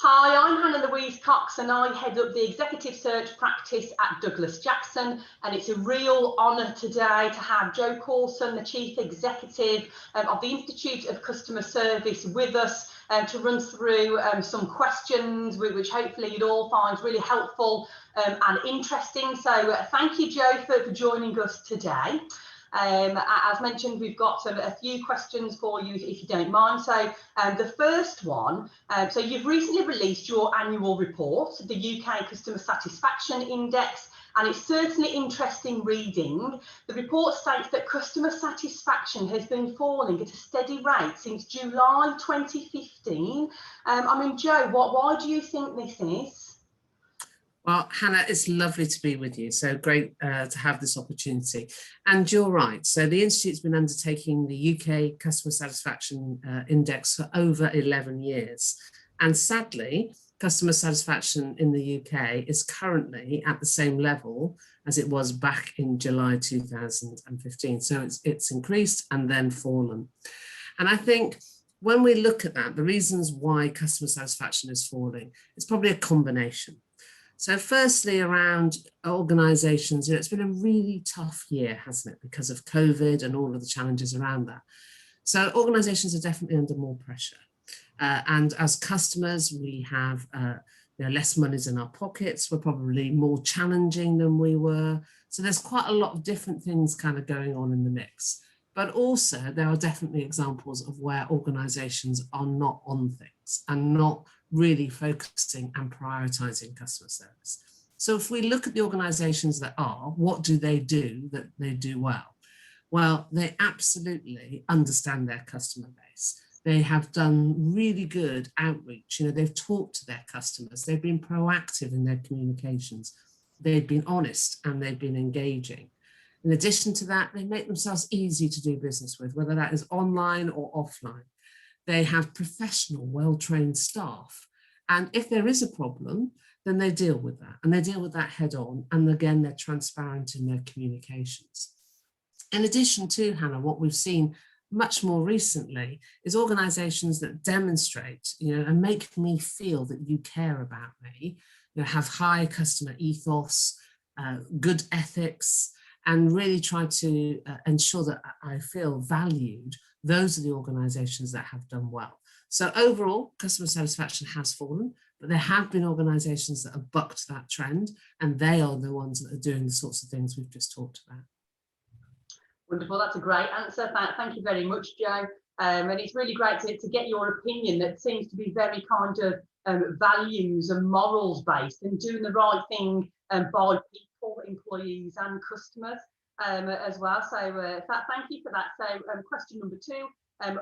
Hi, I'm Louise Cox and I head up the executive search practice at Douglas Jackson, and it's a real honour today to have Jo Causon, the Chief Executive of the Institute of Customer Service, with us to run through some questions which hopefully you'd all find really helpful and interesting. So thank you, Jo, for joining us today. As mentioned, we've got a few questions for you, if you don't mind. So the first one, so you've recently released your annual report, the UK Customer Satisfaction Index, and it's certainly interesting reading. The report states that customer satisfaction has been falling at a steady rate since July 2015. Jo, why do you think this is? Well, Hannah, it's lovely to be with you. So great to have this opportunity. And you're right. So the Institute's been undertaking the UK Customer Satisfaction Index for over 11 years. And sadly, customer satisfaction in the UK is currently at the same level as it was back in July 2015. So it's increased and then fallen. And I think when we look at that, the reasons why customer satisfaction is falling, it's probably a combination. So firstly, around organisations, it's been a really tough year, hasn't it, because of COVID and all of the challenges around that. So organisations are definitely under more pressure. And as customers, we have less monies in our pockets. We're probably more challenging than we were. So there's quite a lot of different things kind of going on in the mix. But also there are definitely examples of where organisations are not on things and not really focusing and prioritising customer service. So if we look at the organisations that are, what do that they do well? Well, they absolutely understand their customer base. They have done really good outreach. They've talked to their customers. They've been proactive in their communications. They've been honest and they've been engaging. In addition to that, they make themselves easy to do business with, whether that is online or offline. They have professional, well-trained staff. And if there is a problem, then they deal with that. And they deal with that head on. And again, they're transparent in their communications. In addition to, Hannah, what we've seen much more recently is organisations that demonstrate, and make me feel that you care about me, have high customer ethos, good ethics, and really try to ensure that I feel valued. Those are the organisations that have done well. So overall, customer satisfaction has fallen, but there have been organisations that have bucked that trend, and they are the ones that are doing the sorts of things we've just talked about. Wonderful, that's a great answer. Thank you very much, Jo. And it's really great to get your opinion that seems to be very kind of values and morals based and doing the right thing by people, employees and customers as well. So thank you for that. So question number 2,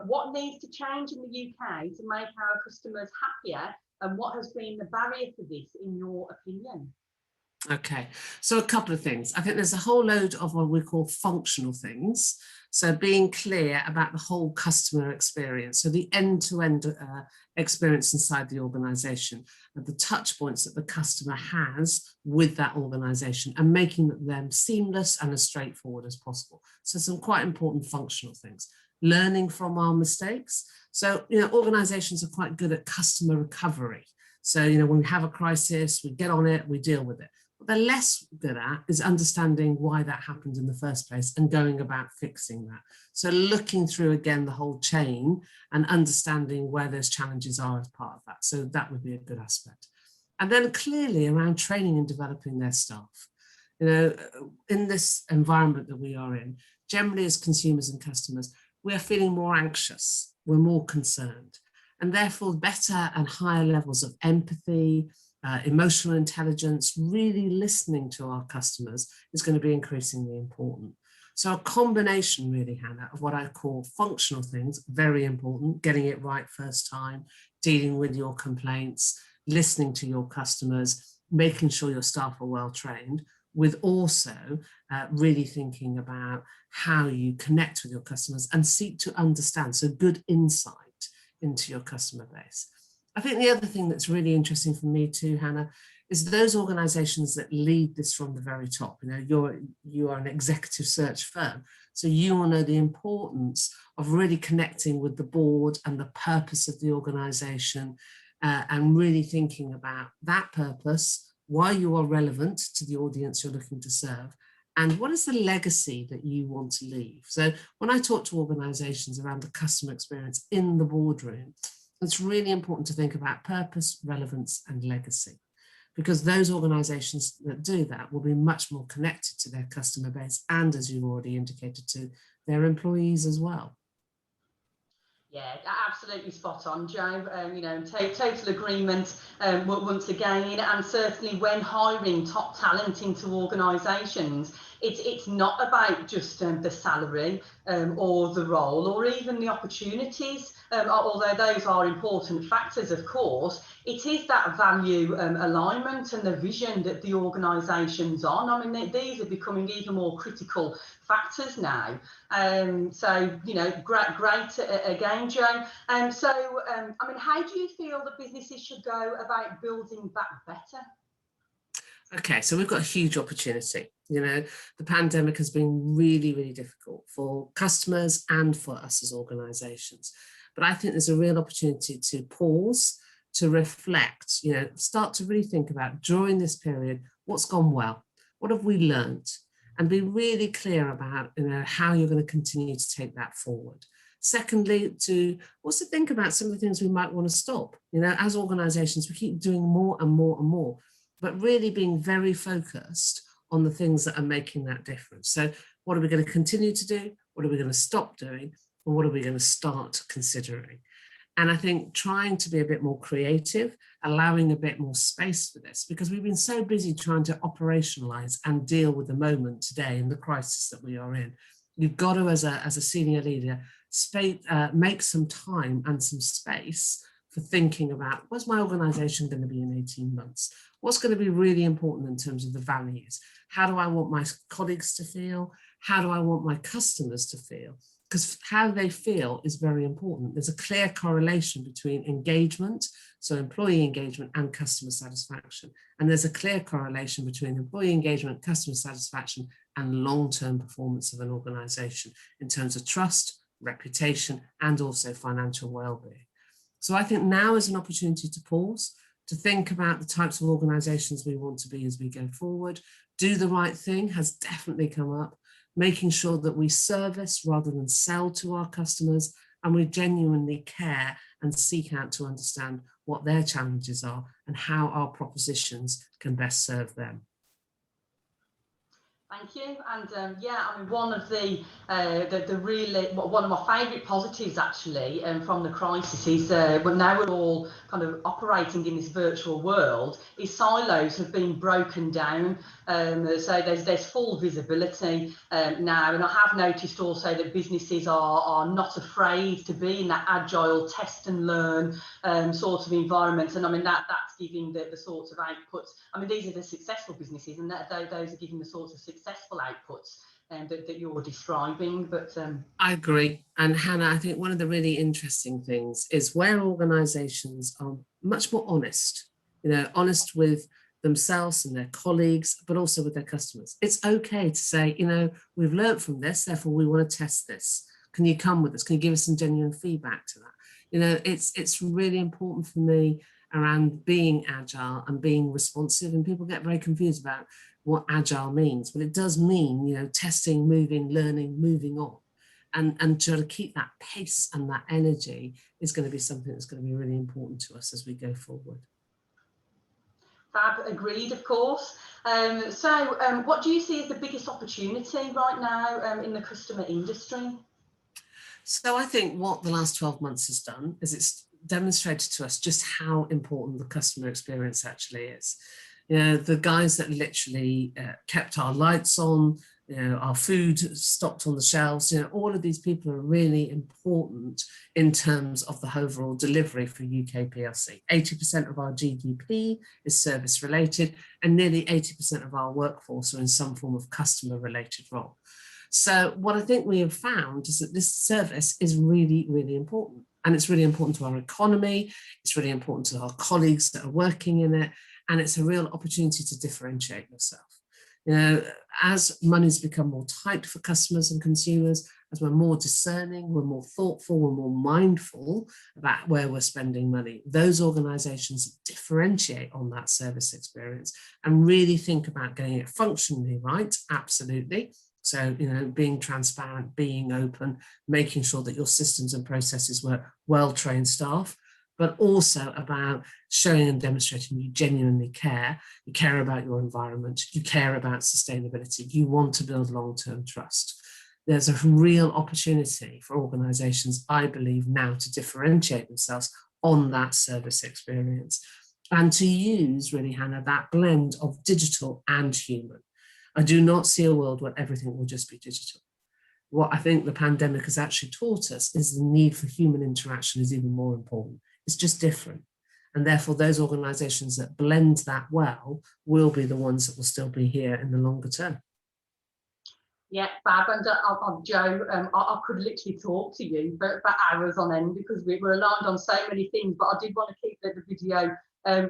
what needs to change in the UK to make our customers happier, and what has been the barrier to this in your opinion? Okay, so a couple of things. I think there's a whole load of what we call functional things. So being clear about the whole customer experience, so the end-to-end experience inside the organisation, and the touch points that the customer has with that organisation, and making them seamless and as straightforward as possible. So some quite important functional things. Learning from our mistakes. So, organisations are quite good at customer recovery. So, when we have a crisis, we get on it, we deal with it. What they're less good at is understanding why that happened in the first place and going about fixing that. So looking through again the whole chain and understanding where those challenges are as part of that. So that would be a good aspect. And then clearly around training and developing their staff. In this environment that we are in, generally as consumers and customers, we are feeling more anxious, we're more concerned, and therefore better and higher levels of empathy, emotional intelligence, really listening to our customers is going to be increasingly important. So a combination really, Hannah, of what I call functional things, very important, getting it right first time, dealing with your complaints, listening to your customers, making sure your staff are well trained, with also really thinking about how you connect with your customers and seek to understand, so good insight into your customer base. I think the other thing that's really interesting for me too, Hannah, is those organisations that lead this from the very top. You are an executive search firm, so you will know the importance of really connecting with the board and the purpose of the organisation, and really thinking about that purpose, why you are relevant to the audience you're looking to serve, and what is the legacy that you want to leave. So when I talk to organisations around the customer experience in the boardroom, it's really important to think about purpose, relevance and legacy, because those organisations that do that will be much more connected to their customer base and, as you already indicated, to their employees as well. Yeah, absolutely spot on, Jo. You know, total agreement once again, and certainly when hiring top talent into organisations, it's not about just the salary or the role or even the opportunities, although those are important factors, of course. It is that value alignment and the vision that the organisation's on. I mean, these are becoming even more critical factors now. So, you know, great again, Jo. I mean, how do you feel that businesses should go about building back better? Okay, so we've got a huge opportunity. You know, the pandemic has been really, really difficult for customers and for us as organisations. But I think there's a real opportunity to pause, to reflect, you know, start to really think about during this period, what's gone well, what have we learnt, and be really clear about, you know, how you're going to continue to take that forward. Secondly, to also think about some of the things we might want to stop. You know, as organisations, we keep doing more and more and more, but really being very focused on the things that are making that difference. So what are we going to continue to do? What are we going to stop doing? And what are we going to start considering? And I think trying to be a bit more creative, allowing a bit more space for this, because we've been so busy trying to operationalize and deal with the moment today and the crisis that we are in. You've got to, as a senior leader, make some time and some space for thinking about, what's my organisation going to be in 18 months? What's going to be really important in terms of the values? How do I want my colleagues to feel? How do I want my customers to feel? Because how they feel is very important. There's a clear correlation between engagement, so employee engagement, and customer satisfaction. And there's a clear correlation between employee engagement, customer satisfaction, and long-term performance of an organisation in terms of trust, reputation, and also financial well-being. So I think now is an opportunity to pause, to think about the types of organisations we want to be as we go forward. Do the right thing has definitely come up, making sure that we service rather than sell to our customers, and we genuinely care and seek out to understand what their challenges are and how our propositions can best serve them. Thank you. And yeah, I mean, one of one of my favourite positives actually from the crisis is when now we're all kind of operating in this virtual world, is silos have been broken down. So there's full visibility now, and I have noticed also that businesses are not afraid to be in that agile test and learn sort of environment. And I mean that's giving the sorts of outputs. I mean, these are the successful businesses, and those are giving the sorts of successful outputs that you're describing. But I agree. And Hannah, I think one of the really interesting things is where organisations are much more honest, you know, honest with themselves and their colleagues, but also with their customers. It's okay to say, you know, we've learned from this, therefore we want to test this. Can you come with us? Can you give us some genuine feedback to that? You know, it's really important for me around being agile and being responsive, and people get very confused about what agile means, but it does mean, you know, testing, moving, learning, moving on, and try to keep that pace and that energy is going to be something that's going to be really important to us as we go forward. Fab, agreed, of course. What do you see as the biggest opportunity right now in the customer industry? So I think what the last 12 months has done is it's demonstrated to us just how important the customer experience actually is. You know, the guys that literally kept our lights on, you know, our food stocked on the shelves, you know, all of these people are really important in terms of the overall delivery for UK PLC. 80% of our GDP is service related, and nearly 80% of our workforce are in some form of customer related role. So what I think we have found is that this service is really, really important. And it's really important to our economy. It's really important to our colleagues that are working in it. And it's a real opportunity to differentiate yourself. You know, as money's become more tight for customers and consumers, as we're more discerning, we're more thoughtful, we're more mindful about where we're spending money, those organisations differentiate on that service experience and really think about getting it functionally right, absolutely. So, being transparent, being open, making sure that your systems and processes were well-trained staff, but also about showing and demonstrating you genuinely care. You care about your environment, you care about sustainability, you want to build long-term trust. There's a real opportunity for organisations, I believe, now to differentiate themselves on that service experience and to use, really, Hannah, that blend of digital and human. I do not see a world where everything will just be digital. What I think the pandemic has actually taught us is the need for human interaction is even more important. It's just different. And therefore, those organisations that blend that well will be the ones that will still be here in the longer term. Yeah, Fab, and Jo, I could literally talk to you for hours on end because we were aligned on so many things, but I did want to keep the video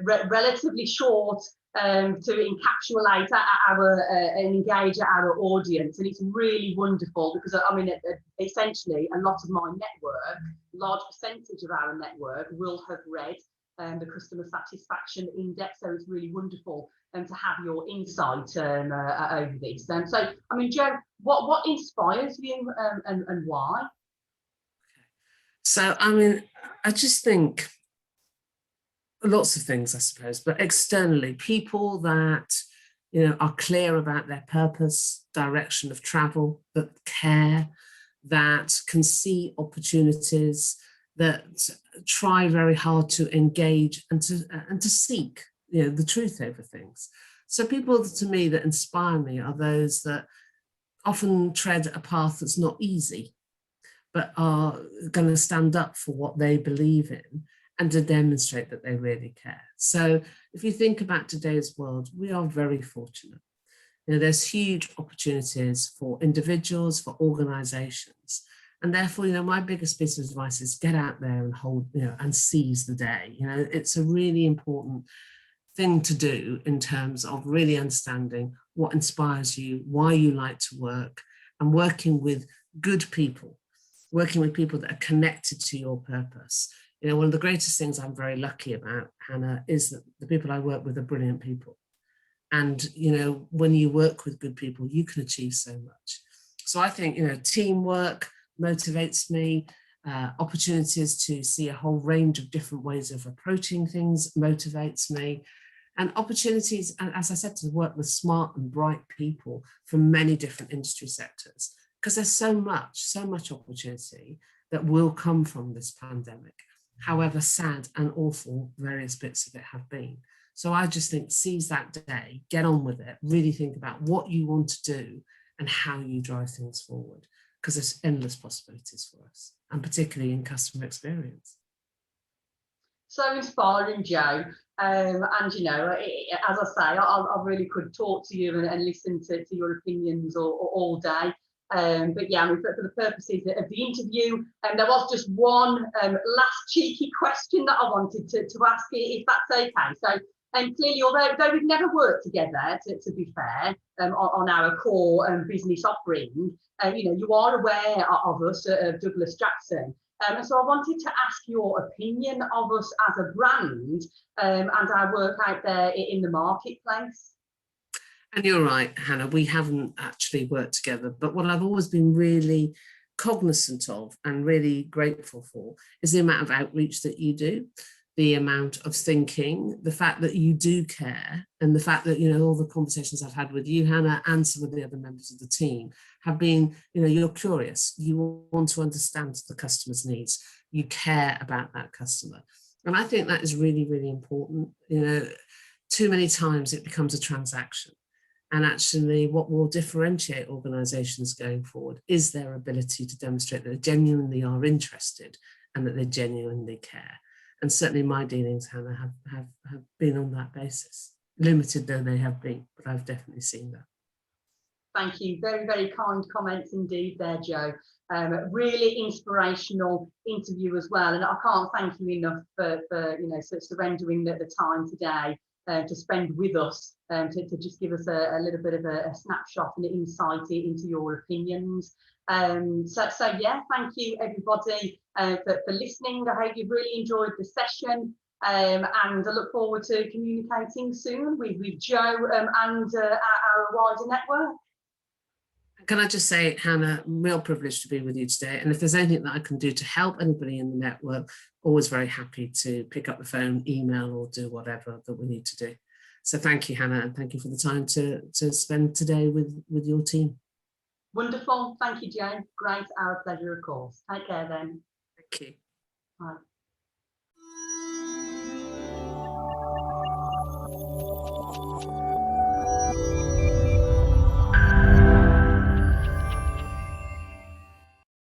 relatively short to encapsulate our and engage our audience. And it's really wonderful because, I mean, essentially, a lot of my network, large percentage of our network will have read the customer satisfaction index. So it's really wonderful to have your insight over this. So, I mean, Jo, what inspires you and why? So, I mean, I just think lots of things, I suppose, but externally, people that, are clear about their purpose, direction of travel, that care, that can see opportunities, that try very hard to engage and to seek, the truth over things. So people to me that inspire me are those that often tread a path that's not easy, but are going to stand up for what they believe in and to demonstrate that they really care. So if you think about today's world, we are very fortunate. There's huge opportunities for individuals, for organizations. And therefore, my biggest piece of advice is get out there and hold, and seize the day. It's a really important thing to do in terms of really understanding what inspires you, why you like to work, and working with good people, working with people that are connected to your purpose. One of the greatest things I'm very lucky about, Hannah, is that the people I work with are brilliant people. And, when you work with good people, you can achieve so much. So I think, teamwork motivates me, opportunities to see a whole range of different ways of approaching things motivates me, and opportunities, as I said, to work with smart and bright people from many different industry sectors, because there's so much opportunity that will come from this pandemic, however sad and awful various bits of it have been. So I just think seize that day, get on with it, really think about what you want to do and how you drive things forward, because there's endless possibilities for us, and particularly in customer experience. So inspiring, Jo. And, as I say, I really could talk to you and listen to your opinions all day. But yeah, for the purposes of the interview, there was just one last cheeky question that I wanted to ask you, if that's okay. So, clearly, although we've never worked together, to be fair, on our core business offering, you are aware of us at Douglas Jackson. And so I wanted to ask your opinion of us as a brand and our work out there in the marketplace. And you're right, Hannah, we haven't actually worked together, but what I've always been really cognizant of and really grateful for is the amount of outreach that you do, the amount of thinking, the fact that you do care, and the fact that, all the conversations I've had with you, Hannah, and some of the other members of the team have been, you're curious, you want to understand the customer's needs, you care about that customer. And I think that is really, really important. Too many times it becomes a transaction. And actually what will differentiate organisations going forward is their ability to demonstrate that they genuinely are interested and that they genuinely care. And certainly my dealings, Hannah, have been on that basis, limited though they have been, but I've definitely seen that. Thank you. Very, very kind comments indeed there, Jo. Really inspirational interview as well. And I can't thank you enough for surrendering the time today to spend with us to just give us a little bit of a snapshot and insight into your opinions. So yeah, thank you everybody for listening. I hope you've really enjoyed the session, and I look forward to communicating soon with Jo and our wider network. Can I just say, Hannah, real privilege to be with you today. And if there's anything that I can do to help anybody in the network, always very happy to pick up the phone, email, or do whatever that we need to do. So thank you, Hannah, and thank you for the time to spend today with your team. Wonderful. Thank you, Jo. Great. Our pleasure, of course. Take care then. Thank you. Bye.